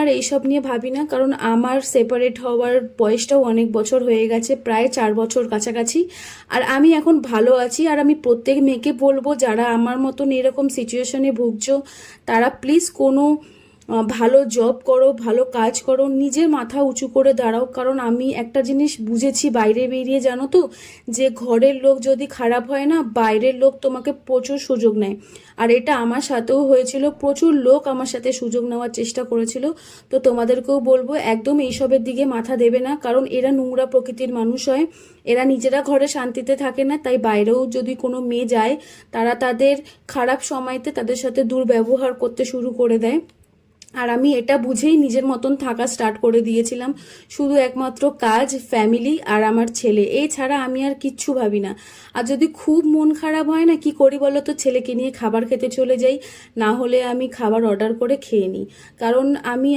আর এইসব নিয়ে ভাবি না, কারণ আমার সেপারেট হওয়ার বয়সটাও অনেক বছর হয়ে গেছে, প্রায় 4 বছর কাছাকাছি। আর আমি এখন ভালো আছি। আর আমি প্রত্যেক মেয়েকে বলবো, যারা আমার মতন এরকম সিচুয়েশনে ভুগছো, তারা প্লিজ কোনো ভালো জব করো, ভালো কাজ করো, নিজের মাথা উঁচু করে দাঁড়াও। কারণ আমি একটা জিনিস বুঝেছি বাইরে বেরিয়ে, জানো তো, যে ঘরের লোক যদি খারাপ হয় না, বাইরের লোক তোমাকে প্রচুর সুযোগ নেয়। আর এটা আমার সাথেও হয়েছিল, প্রচুর লোক আমার সাথে সুযোগ নেওয়ার চেষ্টা করেছিল। তো তোমাদেরকেও বলবো, একদম এইসবের দিকে মাথা দেবে না, কারণ এরা নোংরা প্রকৃতির মানুষ হয়। এরা নিজেরা ঘরে শান্তিতে থাকে না, তাই বাইরেও যদি কোনো মেয়ে যায়, তারা তাদের খারাপ সময়তে তাদের সাথে দুর্ব্যবহার করতে শুরু করে দেয়। আর আমি এটা বুঝেই নিজের মতন থাকা স্টার্ট করে দিয়েছিলাম। শুধু একমাত্র কাজ, ফ্যামিলি আর আমার ছেলে, এই ছাড়া আমি আর কিচ্ছু ভাবি না। আর যদি খুব মন খারাপ হয় না, কি করি বলো তো, ছেলেকে নিয়ে খাবার খেতে চলে যাই, না হলে আমি খাবার অর্ডার করে খেয়ে নিই। কারণ আমি